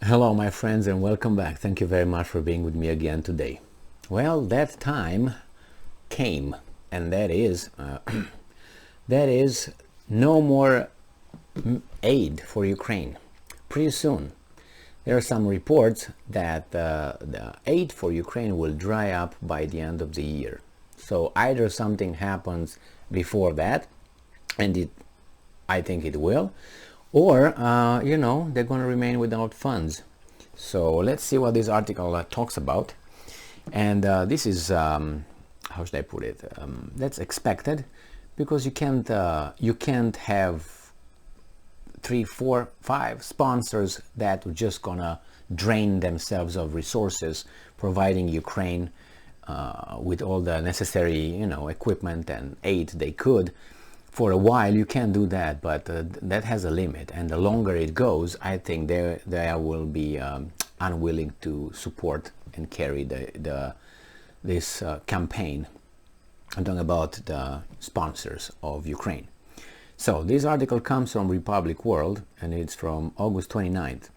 Hello my friends and welcome back. Thank you very much for being with me again today. Well, that time came, and that is that is no more aid for Ukraine. Pretty soon there are some reports that the aid for Ukraine will dry up by the end of the year. So either something happens before that, and I think it will, or they're going to remain without funds. So let's see what this article talks about. And this is how should I put it, that's expected, because you can't have 3, 4, 5 sponsors that are just gonna drain themselves of resources, providing Ukraine with all the necessary equipment and aid they could. For a while you can do that, but that has a limit, and the longer it goes, I think they will be unwilling to support and carry this campaign. I'm talking about the sponsors of Ukraine. So this article comes from Republic World, and it's from August 29th.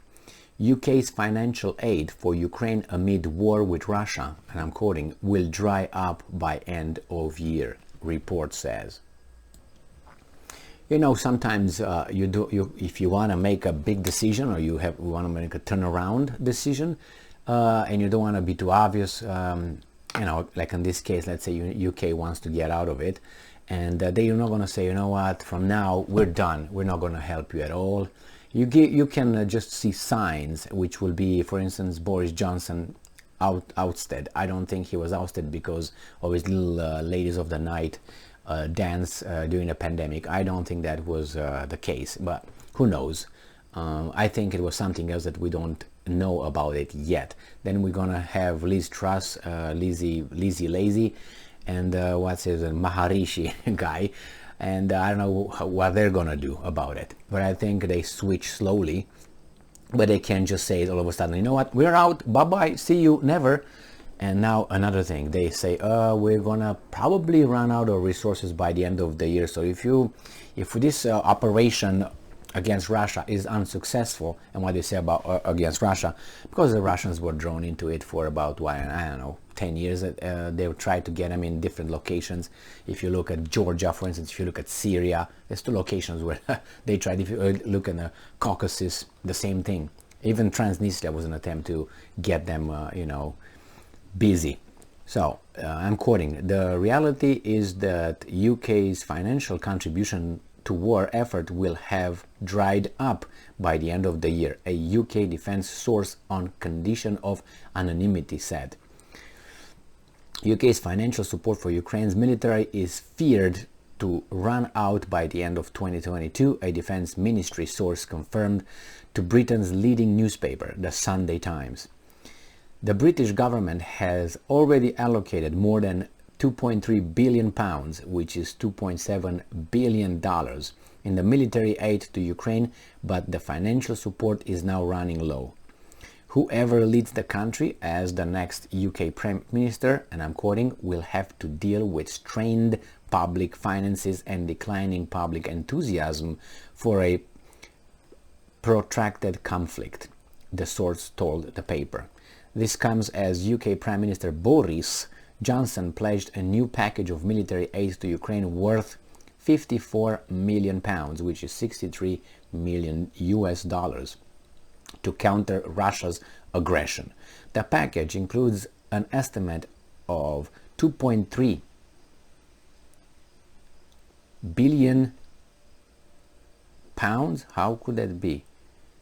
UK's financial aid for Ukraine amid war with Russia, and I'm quoting, will dry up by end of year, report says. Sometimes if you want to make a big decision, or you want to make a turnaround decision, and you don't want to be too obvious, like in this case, let's say UK wants to get out of it, and they're not going to say, you know what, from now we're done, we're not going to help you at all. You can just see signs, which will be, for instance, Boris Johnson ousted. I don't think he was ousted because of his little ladies of the night dance during the pandemic. I don't think that was the case, but who knows. I think it was something else that we don't know about it yet. Then we're gonna have Liz Truss, Lizzie Lazy, and what's his Maharishi guy, and I don't know what they're gonna do about it, but I think they switch slowly. But they can't just say it all of a sudden, you know what, we're out, bye-bye, see you, never. And now another thing, they say, we're gonna probably run out of resources by the end of the year. So if this operation against Russia is unsuccessful, and what they say about against Russia, because the Russians were drawn into it for about, I don't know, 10 years. They've tried to get them in different locations. If you look at Georgia, for instance, if you look at Syria, there's 2 locations where they tried. If you look at the Caucasus, the same thing. Even Transnistria was an attempt to get them, busy. So I'm quoting, the reality is that UK's financial contribution to war effort will have dried up by the end of the year, a UK defense source on condition of anonymity said. UK's financial support for Ukraine's military is feared to run out by the end of 2022, a defense ministry source confirmed to Britain's leading newspaper, the Sunday Times. The British government has already allocated more than £2.3 billion, which is $2.7 billion, in the military aid to Ukraine, but the financial support is now running low. Whoever leads the country as the next UK Prime Minister, and I'm quoting, will have to deal with strained public finances and declining public enthusiasm for a protracted conflict, the source told the paper. This comes as UK Prime Minister Boris Johnson pledged a new package of military aid to Ukraine worth £54 million, which is 63 million US dollars, to counter Russia's aggression. The package includes an estimate of £2.3 billion. How could that be?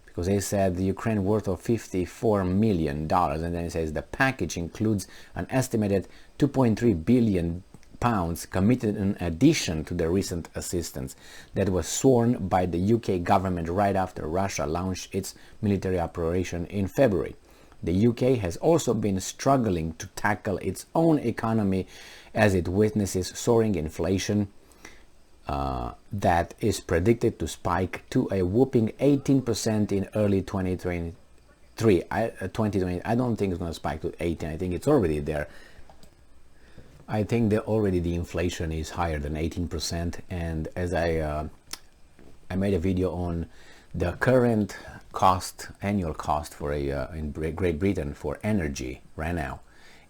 Because they said the Ukraine worth of $54 million, and then it says the package includes an estimated £2.3 billion committed in addition to the recent assistance that was sworn by the UK government right after Russia launched its military operation in February. The UK has also been struggling to tackle its own economy as it witnesses soaring inflation that is predicted to spike to a whopping 18% in early 2023. I don't think it's going to spike to 18. I think it's already there. I think that already the inflation is higher than 18%. And as I made a video on the current annual cost for in Great Britain for energy right now,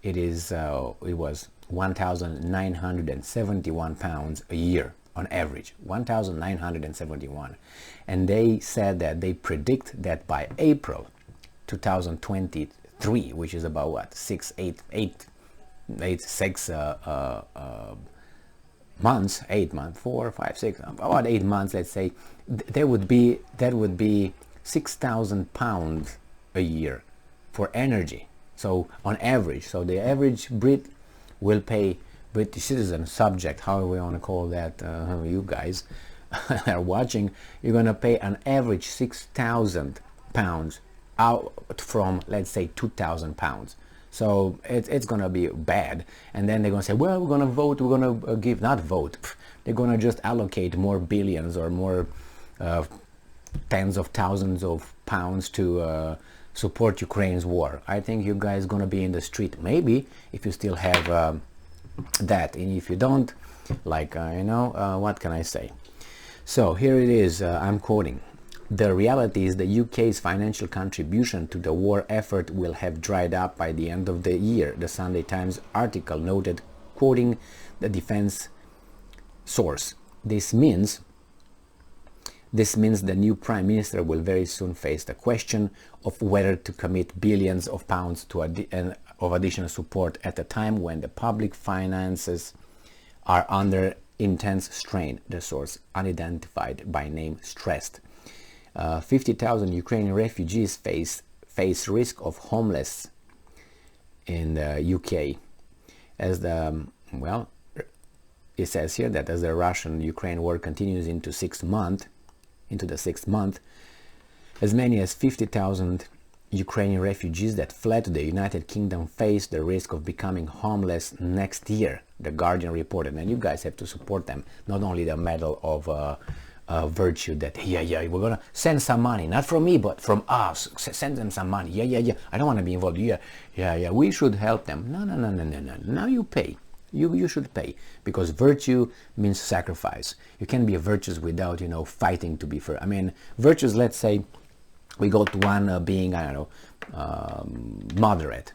it was £1,971 a year on average, 1,971, and they said that they predict that by April 2023, which is about what, 6 months, 8 months, 4, 5, 6, about 8 months, let's say, that would be £6,000 a year for energy. So on average, so the average Brit will pay, British citizen, subject, however we want to call that, you guys are watching, you're going to pay an average £6,000 out from, let's say, £2,000. So it's going to be bad. And then they're going to say, well, we're going to vote, we're going to give, not vote, they're going to just allocate more billions or more tens of thousands of pounds to support Ukraine's war. I think you guys going to be in the street, maybe, if you still have that. And if you don't, like, what can I say? So here it is, I'm quoting. The reality is the UK's financial contribution to the war effort will have dried up by the end of the year, the Sunday Times article noted, quoting the defense source. This means the new Prime Minister will very soon face the question of whether to commit billions of pounds to of additional support at a time when the public finances are under intense strain, the source, unidentified by name, stressed. 50,000 Ukrainian refugees face risk of homelessness in the UK, as it says here that as the Russian-Ukraine war continues into the sixth month, as many as 50,000 Ukrainian refugees that fled to the United Kingdom face the risk of becoming homeless next year, The Guardian reported. And you guys have to support them, not only the Medal of virtue that, we're gonna send some money, not from me, but from us, send them some money, I don't want to be involved, we should help them. No, now you pay. You should pay, because virtue means sacrifice. You can't be virtuous without, fighting to be fair. I mean, virtues, let's say, we go to one being, moderate.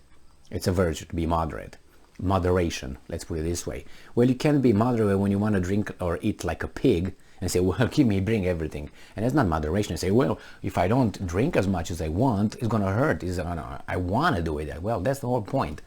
It's a virtue to be moderate. Moderation, let's put it this way. Well, you can't be moderate when you want to drink or eat like a pig and say, well, bring everything. And that's not moderation. You say, well, if I don't drink as much as I want, it's going to hurt. I want to do it. Well, that's the whole point,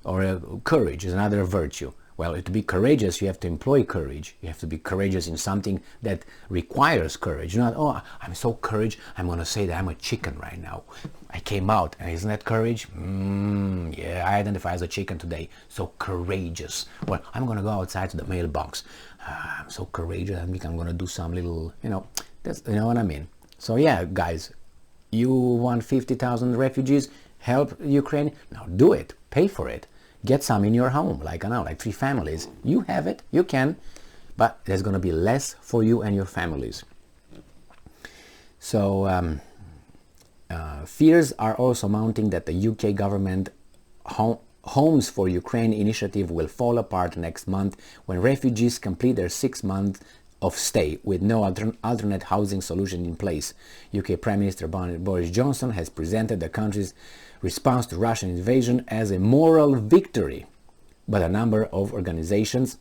Or courage is another virtue. Well, to be courageous, you have to employ courage. You have to be courageous in something that requires courage. Not, I'm so courage, I'm going to say that I'm a chicken right now. I came out, and isn't that courage? I identify as a chicken today, so courageous. Well, I'm going to go outside to the mailbox. I'm so courageous, I think I'm going to do some little, that's, you know what I mean? So yeah, guys, you want 50,000 refugees, help Ukraine? Now do it, pay for it. Get some in your home, like 3 families. You have it, you can, but there's going to be less for you and your families. So fears are also mounting that the UK government Homes for Ukraine initiative will fall apart next month when refugees complete their 6 months of stay with no alternate housing solution in place. UK Prime Minister Boris Johnson has presented the country's response to Russian invasion as a moral victory, but a number of organizations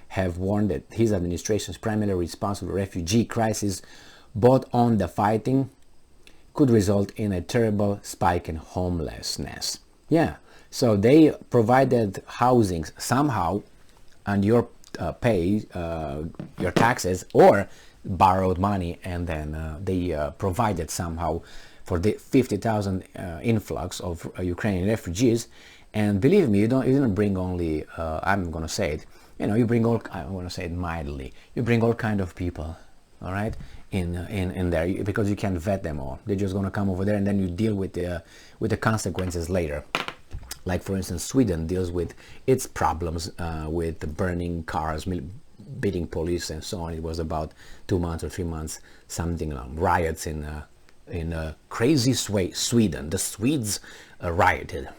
have warned that his administration's primary response to the refugee crisis, both on the fighting, could result in a terrible spike in homelessness. So they provided housing somehow, and your pay your taxes or borrowed money, and then they provided somehow for the 50,000 influx of Ukrainian refugees. And believe me, you didn't bring only I'm going to say it, you bring all, I want to say it mildly, you bring all kind of people, all right, in there, because you can't vet them all. They're just going to come over there, and then you deal with the consequences later. Like, for instance, Sweden deals with its problems with the burning cars, beating police, and so on. It was about 2 months or 3 months, something riots in a crazy Sweden. The Swedes rioted,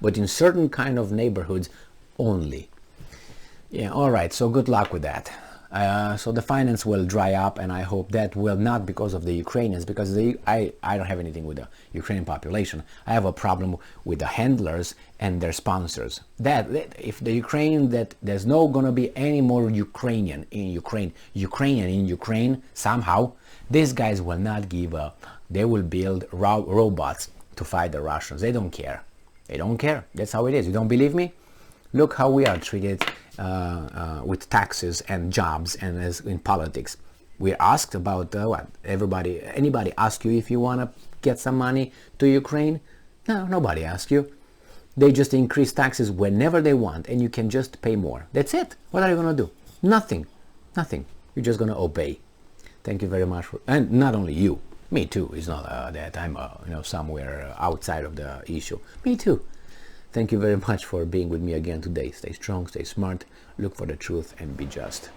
but in certain kind of neighborhoods only. All right. So good luck with that. So the finance will dry up, and I hope that will not because of the Ukrainians, because I don't have anything with the Ukrainian population. I have a problem with the handlers and their sponsors. That if the Ukraine, that there's no gonna be any more Ukrainian in Ukraine somehow, these guys will not give up. They will build robots to fight the Russians. They don't care. They don't care. That's how it is. You don't believe me? Look how we are treated with taxes and jobs, and as in politics. We're asked about what? Anybody ask you if you want to get some money to Ukraine? No, nobody asks you. They just increase taxes whenever they want, and you can just pay more. That's it. What are you going to do? Nothing. Nothing. You're just going to obey. Thank you very much. And not only you. Me too. It's not that I'm somewhere outside of the issue. Me too. Thank you very much for being with me again today. Stay strong, stay smart, look for the truth, and be just.